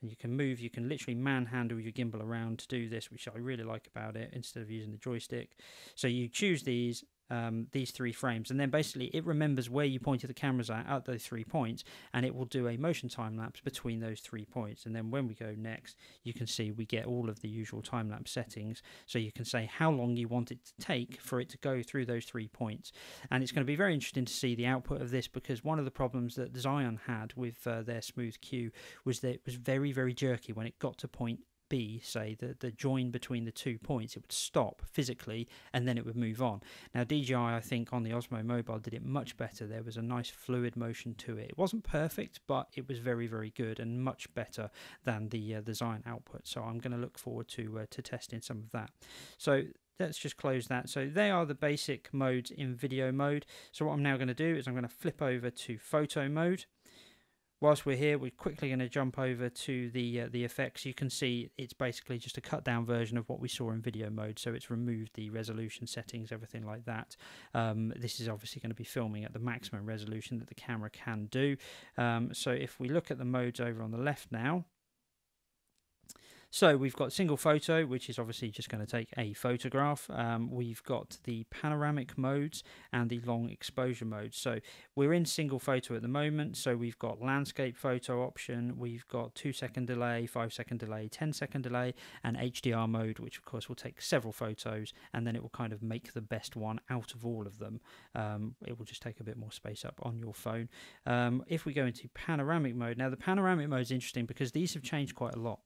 And you can move, you can literally manhandle your gimbal around to do this, which I really like about it, instead of using the joystick. So you choose these 3 frames, and then basically it remembers where you pointed the cameras at those 3 points, and it will do a motion time lapse between those 3 points. And then when we go next, you can see we get all of the usual time lapse settings. So you can say how long you want it to take for it to go through those 3 points. And it's going to be very interesting to see the output of this, because one of the problems that the Zion had with their smooth Q was that it was very, very jerky. When it got to point B, say the join between the 2 points, it would stop physically and then it would move on. Now DJI, I think, on the Osmo Mobile did it much better. There was a nice fluid motion to it. It wasn't perfect, but it was very, very good and much better than the Zion output. So I'm going to look forward to testing some of that. So let's just close that. So they are the basic modes in video mode. So what I'm now going to do is I'm going to flip over to photo mode. Whilst we're here, we're quickly going to jump over to the effects. You can see it's basically just a cut down version of what we saw in video mode. So it's removed the resolution settings, everything like that. This is obviously going to be filming at the maximum resolution that the camera can do. So if we look at the modes over on the left now, so we've got single photo, which is obviously just going to take a photograph. We've got the panoramic modes and the long exposure mode. So we're in single photo at the moment. So we've got landscape photo option, we've got 2-second delay, 5-second delay, 10-second delay, and HDR mode, which of course will take several photos, and then it will kind of make the best one out of all of them. It will just take a bit more space up on your phone. If we go into panoramic mode, now the panoramic mode is interesting because these have changed quite a lot.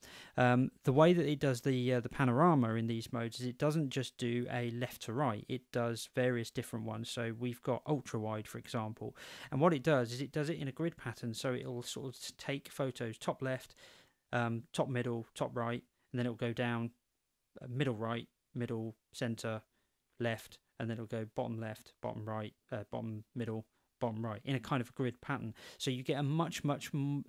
The way that it does the panorama in these modes is it doesn't just do a left to right, it does various different ones. So we've got ultra wide, for example, and what it does is it does it in a grid pattern, so it'll sort of take photos top left, top middle, top right, and then it'll go down middle right, middle center, left, and then it'll go bottom left, bottom right, bottom middle, bottom right, in a kind of a grid pattern. So you get a much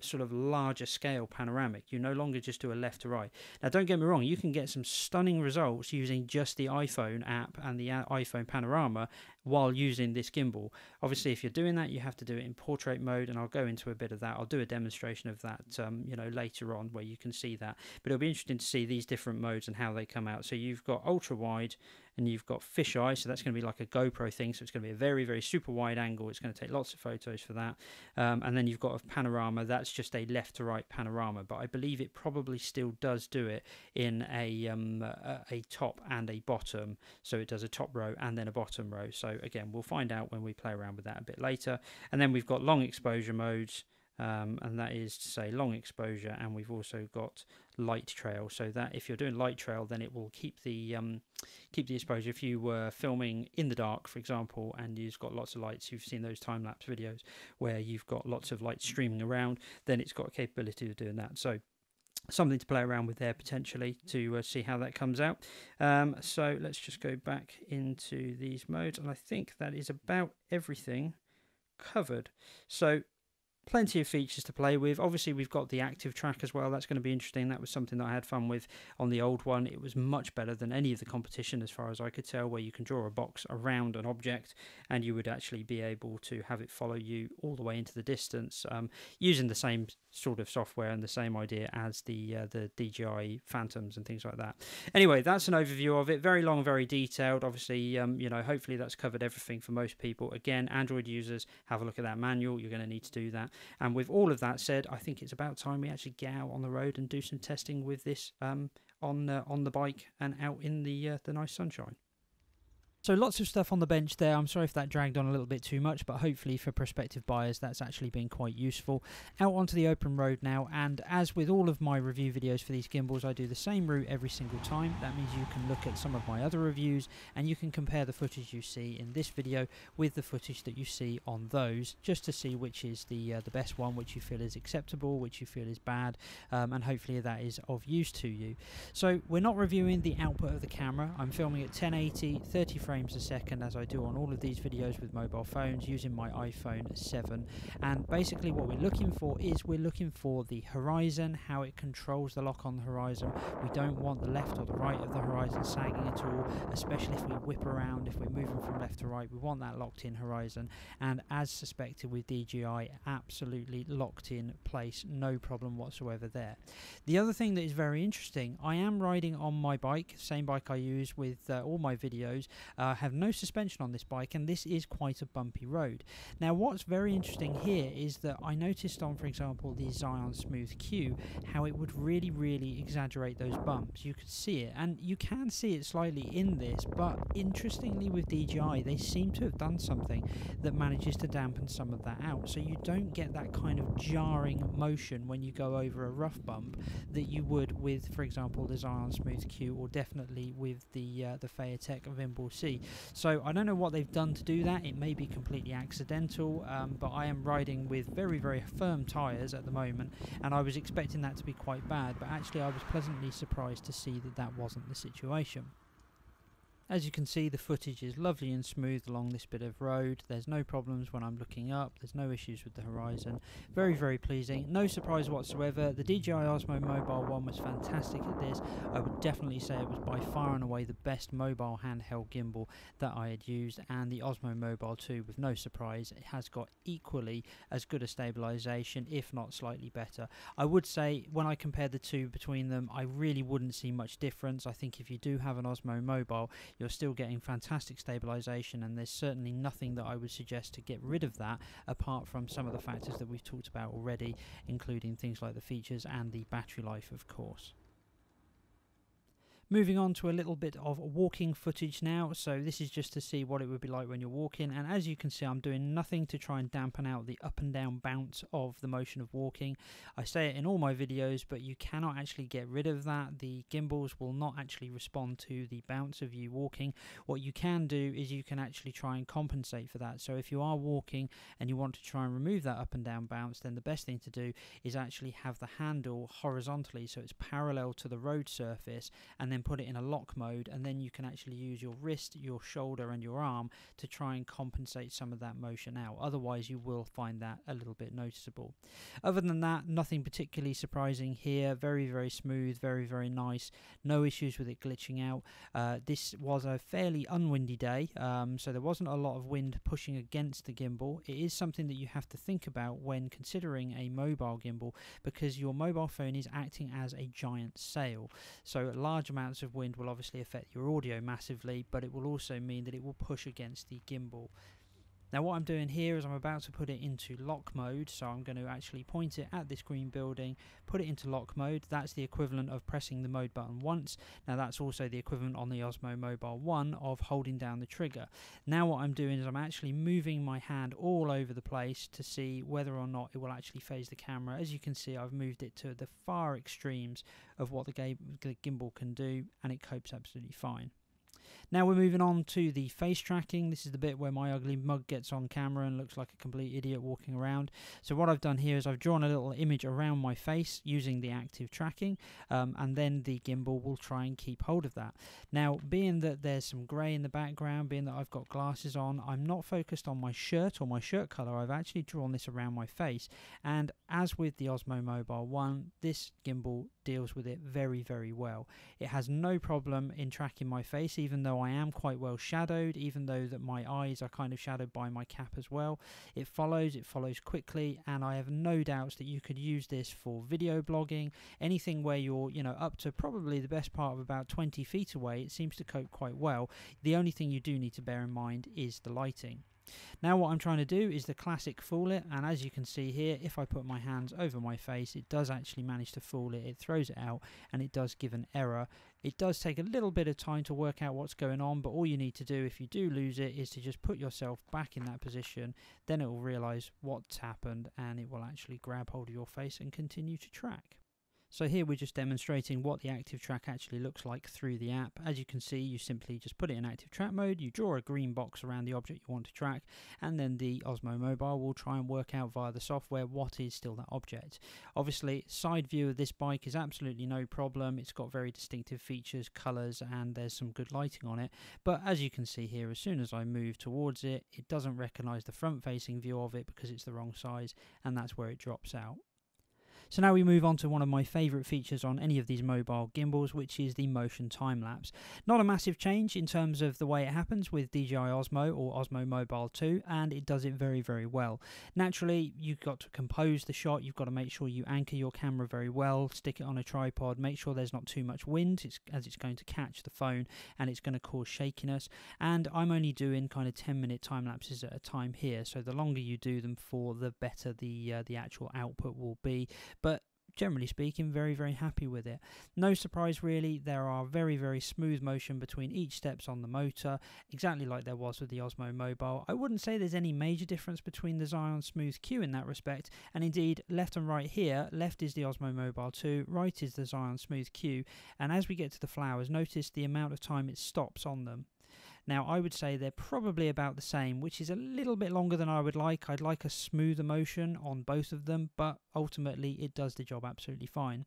sort of larger scale panoramic. You no longer just do a left to right. Now don't get me wrong, you can get some stunning results using just the iPhone app and the iPhone panorama while using this gimbal. Obviously, if you're doing that, you have to do it in portrait mode, and I'll go into a bit of that. I'll do a demonstration of that later on where you can see that, but it'll be interesting to see these different modes and how they come out. So you've got ultra wide and you've got fisheye, so that's going to be like a GoPro thing, so it's going to be a very super wide angle. It's going to take lots of photos for that. And then you've got a panorama, that's just a left to right panorama, but I believe it probably still does do it in a top and a bottom, so it does a top row and then a bottom row. So again, we'll find out when we play around with that a bit later. And then we've got long exposure modes, and that is to say long exposure, and we've also got light trail, so that if you're doing light trail, then it will keep the exposure. If you were filming in the dark, for example, and you've got lots of lights, you've seen those time-lapse videos where you've got lots of light streaming around, then it's got a capability of doing that. So something to play around with there potentially to see how that comes out. So let's just go back into these modes, and I think that is about everything covered. So plenty of features to play with. Obviously, we've got the active track as well. That's going to be interesting. That was something that I had fun with on the old one. It was much better than any of the competition as far as I could tell, where you can draw a box around an object and you would actually be able to have it follow you all the way into the distance, using the same sort of software and the same idea as the DJI Phantoms and things like that. Anyway, that's an overview of it. Very long, very detailed. Obviously, hopefully that's covered everything for most people. Again, Android users, have a look at that manual. You're going to need to do that. And with all of that said, I think it's about time we actually get out on the road and do some testing with this on the bike and out in the nice sunshine. So lots of stuff on the bench there. I'm sorry if that dragged on a little bit too much, but hopefully for prospective buyers that's actually been quite useful. Out onto the open road now, and as with all of my review videos for these gimbals, I do the same route every single time. That means you can look at some of my other reviews and you can compare the footage you see in this video with the footage that you see on those, just to see which is the best one, which you feel is acceptable, which you feel is bad, and hopefully that is of use to you. So we're not reviewing the output of the camera. I'm filming at 1080, 30 frames a second, as I do on all of these videos with mobile phones using my iPhone 7. And basically what we're looking for is we're looking for the horizon, how it controls the lock on the horizon. We don't want the left or the right of the horizon sagging at all, especially if we whip around, if we're moving from left to right. We want that locked in horizon, and as suspected with DJI, absolutely locked in place, no problem whatsoever there. The other thing that is very interesting, I am riding on my bike, same bike I use with all my videos. I have no suspension on this bike, and this is quite a bumpy road. Now what's very interesting here is that I noticed on, for example, the Zion Smooth Q, how it would really exaggerate those bumps. You could see it, and you can see it slightly in this, but interestingly with DJI they seem to have done something that manages to dampen some of that out, so you don't get that kind of jarring motion when you go over a rough bump that you would with, for example, the Zion Smooth Q, or definitely with the Phaotech Vimbal C. So I don't know what they've done to do that. It may be completely accidental, but I am riding with very firm tyres at the moment, and I was expecting that to be quite bad, but actually I was pleasantly surprised to see that that wasn't the situation. As you can see, the footage is lovely and smooth along this bit of road. There's no problems when I'm looking up. There's no issues with the horizon. Very pleasing. No surprise whatsoever. The DJI Osmo Mobile one was fantastic at this. I would definitely say it was by far and away the best mobile handheld gimbal that I had used, and the Osmo Mobile 2, with no surprise, it has got equally as good a stabilisation, if not slightly better. I would say when I compare the two between them, I really wouldn't see much difference. I think if you do have an Osmo Mobile, you're still getting fantastic stabilisation, and there's certainly nothing that I would suggest to get rid of that, apart from some of the factors that we've talked about already, including things like the features and the battery life, of course. Moving on to a little bit of walking footage now. So this is just to see what it would be like when you're walking, and as you can see, I'm doing nothing to try and dampen out the up and down bounce of the motion of walking. I say it in all my videos, but you cannot actually get rid of that. The gimbals will not actually respond to the bounce of you walking. What you can do is you can actually try and compensate for that. So if you are walking and you want to try and remove that up and down bounce, then the best thing to do is actually have the handle horizontally, so it's parallel to the road surface, and then put it in a lock mode, and then you can actually use your wrist, your shoulder and your arm to try and compensate some of that motion out. Otherwise you will find that a little bit noticeable. Other than that, nothing particularly surprising here. Very smooth, very nice, no issues with it glitching out. This was a fairly unwindy day, so there wasn't a lot of wind pushing against the gimbal. It is something that you have to think about when considering a mobile gimbal, because your mobile phone is acting as a giant sail. So large amounts of wind will obviously affect your audio massively, but it will also mean that it will push against the gimbal. Now what I'm doing here is I'm about to put it into lock mode, so I'm going to actually point it at this green building, put it into lock mode. That's the equivalent of pressing the mode button once. Now that's also the equivalent on the Osmo Mobile 1 of holding down the trigger. Now what I'm doing is I'm actually moving my hand all over the place to see whether or not it will actually phase the camera. As you can see, I've moved it to the far extremes of what the gimbal can do, and it copes absolutely fine. Now we're moving on to the face tracking. This is the bit where my ugly mug gets on camera and looks like a complete idiot walking around. So what I've done here is I've drawn a little image around my face using the active tracking, and then the gimbal will try and keep hold of that. Now, being that there's some grey in the background, being that I've got glasses on, I'm not focused on my shirt or my shirt colour. I've actually drawn this around my face, and as with the Osmo Mobile 1, this gimbal deals with it very well. It has no problem in tracking my face, even though I am quite well shadowed, even though that my eyes are kind of shadowed by my cap as well. It follows quickly, and I have no doubts that you could use this for video blogging, anything where you're, up to probably the best part of about 20 feet away. It seems to cope quite well. The only thing you do need to bear in mind is the lighting. Now what I'm trying to do is the classic fool it, and as you can see here, if I put my hands over my face, it does actually manage to fool it. It throws it out and it does give an error. It does take a little bit of time to work out what's going on, but all you need to do if you do lose it is to just put yourself back in that position. Then it will realise what's happened and it will actually grab hold of your face and continue to track. So here we're just demonstrating what the active track actually looks like through the app. As you can see, you simply just put it in active track mode, you draw a green box around the object you want to track, and then the Osmo Mobile will try and work out via the software what is still that object. Obviously, side view of this bike is absolutely no problem. It's got very distinctive features, colours, and there's some good lighting on it. But as you can see here, as soon as I move towards it, it doesn't recognise the front-facing view of it because it's the wrong size, and that's where it drops out. So now we move on to one of my favourite features on any of these mobile gimbals, which is the motion time-lapse. Not a massive change in terms of the way it happens with DJI Osmo or Osmo Mobile 2, and it does it very well. Naturally, you've got to compose the shot, you've got to make sure you anchor your camera very well, stick it on a tripod, make sure there's not too much wind, as it's going to catch the phone and it's going to cause shakiness. And I'm only doing kind of 10-minute time-lapses at a time here, so the longer you do them for, the better the actual output will be. But generally speaking, very happy with it. No surprise really, there are very smooth motion between each steps on the motor, exactly like there was with the Osmo Mobile. I wouldn't say there's any major difference between the Zion Smooth Q in that respect, and indeed left and right here, left is the Osmo Mobile 2, right is the Zion Smooth Q, and as we get to the flowers, notice the amount of time it stops on them. Now I would say they're probably about the same, which is a little bit longer than I would like. I'd like a smoother motion on both of them, but ultimately it does the job absolutely fine.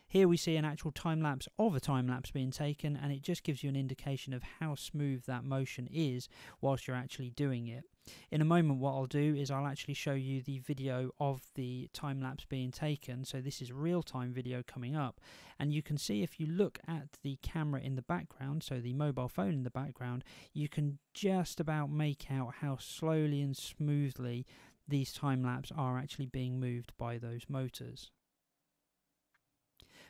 Here we see an actual time-lapse of a time-lapse being taken, and it just gives you an indication of how smooth that motion is whilst you're actually doing it. In a moment what I'll do is I'll actually show you the video of the time-lapse being taken, so this is real-time video coming up, and you can see if you look at the camera in the background, so the mobile phone in the background, you can just about make out how slowly and smoothly these time-lapse are actually being moved by those motors.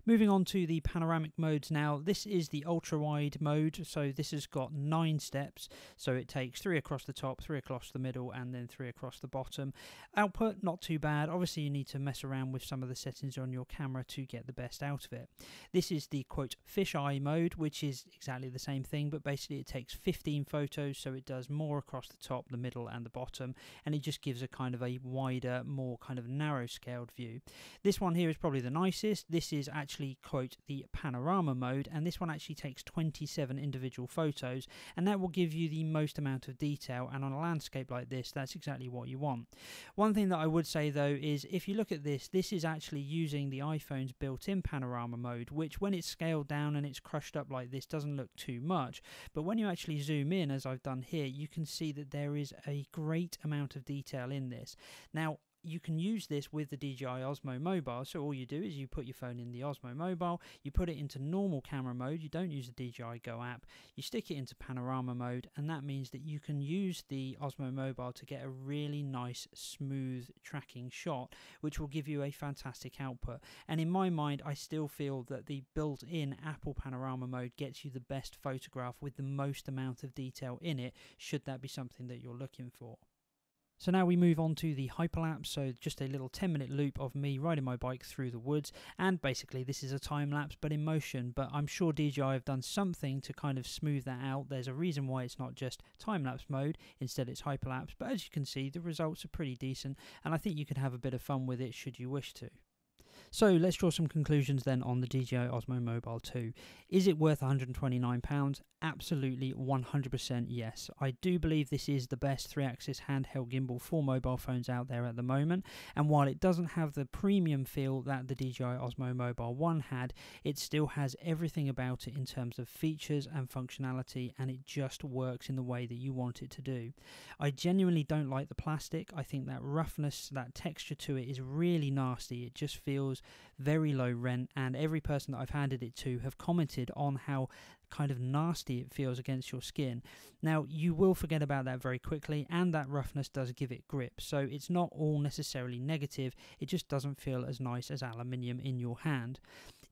Moving on to the panoramic modes now, this is the ultra-wide mode, so this has got 9 steps, so it takes 3 across the top, 3 across the middle, and then 3 across the bottom. Output, not too bad. Obviously you need to mess around with some of the settings on your camera to get the best out of it. This is the quote fisheye mode, which is exactly the same thing, but basically it takes 15 photos, so it does more across the top, the middle, and the bottom, and it just gives a kind of a wider, more kind of narrow scaled view. This one here is probably the nicest. This is actually quote the panorama mode, and this one actually takes 27 individual photos, and that will give you the most amount of detail, and on a landscape like this, that's exactly what you want. One thing that I would say though is if you look at this is actually using the iPhone's built-in panorama mode, which when it's scaled down and it's crushed up like this doesn't look too much, but when you actually zoom in, as I've done here, you can see that there is a great amount of detail in this. Now, you can use this with the DJI Osmo Mobile, so all you do is you put your phone in the Osmo Mobile, you put it into normal camera mode, you don't use the DJI Go app, you stick it into panorama mode, and that means that you can use the Osmo Mobile to get a really nice smooth tracking shot, which will give you a fantastic output. And in my mind, I still feel that the built-in Apple panorama mode gets you the best photograph with the most amount of detail in it, should that be something that you're looking for. So now we move on to the Hyperlapse, so just a little 10-minute loop of me riding my bike through the woods, and basically this is a time lapse but in motion, but I'm sure DJI have done something to kind of smooth that out. There's a reason why it's not just time lapse mode, instead it's Hyperlapse, but as you can see the results are pretty decent, and I think you could have a bit of fun with it should you wish to. So let's draw some conclusions then on the DJI Osmo Mobile 2. Is it worth £129? Absolutely 100% yes. I do believe this is the best 3-axis handheld gimbal for mobile phones out there at the moment, and while it doesn't have the premium feel that the DJI Osmo Mobile 1 had, it still has everything about it in terms of features and functionality, and it just works in the way that you want it to do. I genuinely don't like the plastic. I think that roughness, that texture to it is really nasty. It just feels very low rent, and every person that I've handed it to have commented on how kind of nasty it feels against your skin. Now you will forget about that very quickly, and that roughness does give it grip, so it's not all necessarily negative, it just doesn't feel as nice as aluminium in your hand.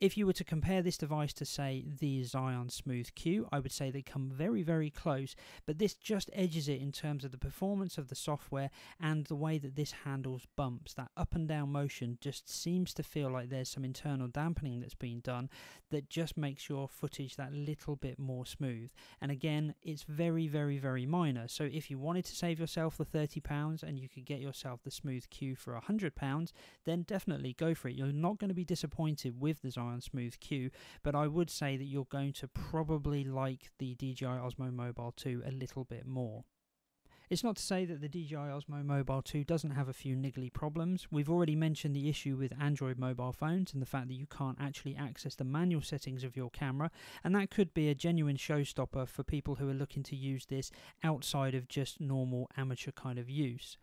If you were to compare this device to say the Xeon Smooth Q, I would say they come very, very close, but this just edges it in terms of the performance of the software and the way that this handles bumps. That up and down motion just seems to feel like there's some internal dampening that's been done that just makes your footage that little bit more smooth. And again, it's very, very, very minor, so if you wanted to save yourself the £30 and you could get yourself the Smooth Q for £100, then definitely go for it. You're not going to be disappointed with the Xeon Smooth Q, but I would say that you're going to probably like the DJI Osmo Mobile 2 a little bit more. It's not to say that the DJI Osmo Mobile 2 doesn't have a few niggly problems. We've already mentioned the issue with Android mobile phones and the fact that you can't actually access the manual settings of your camera, and that could be a genuine showstopper for people who are looking to use this outside of just normal amateur kind of use.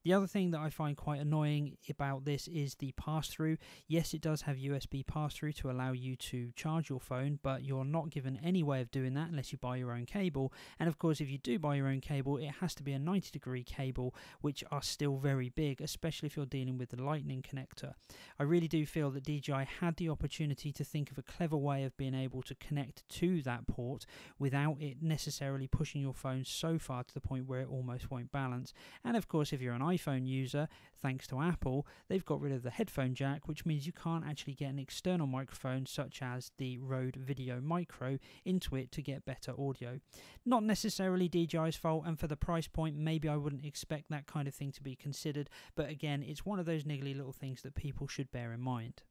The other thing that I find quite annoying about this is the pass-through. Yes, it does have USB pass-through to allow you to charge your phone, but you're not given any way of doing that unless you buy your own cable. And of course, if you do buy your own cable, it has to be a 90-degree cable, which are still very big, especially if you're dealing with the lightning connector. I really do feel that DJI had the opportunity to think of a clever way of being able to connect to that port without it necessarily pushing your phone so far to the point where it almost won't balance. And of course, if you're an iPhone user, thanks to Apple, they've got rid of the headphone jack, which means you can't actually get an external microphone such as the Rode Video Micro into it to get better audio. Not necessarily DJI's fault, and for the price point maybe I wouldn't expect that kind of thing to be considered, but again, it's one of those niggly little things that people should bear in mind.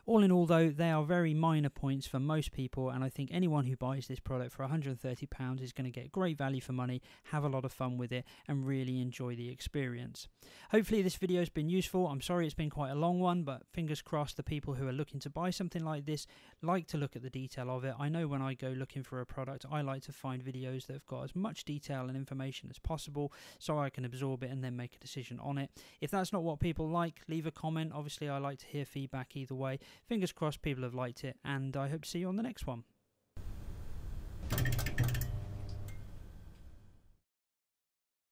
All in all though, they are very minor points for most people, and I think anyone who buys this product for £130 is going to get great value for money, have a lot of fun with it, and really enjoy the experience. Hopefully this video has been useful. I'm sorry it's been quite a long one, but fingers crossed the people who are looking to buy something like this like to look at the detail of it. I know when I go looking for a product, I like to find videos that have got as much detail and information as possible so I can absorb it and then make a decision on it. If that's not what people like, leave a comment. Obviously I like to hear feedback either way. Fingers crossed people have liked it, and I hope to see you on the next one.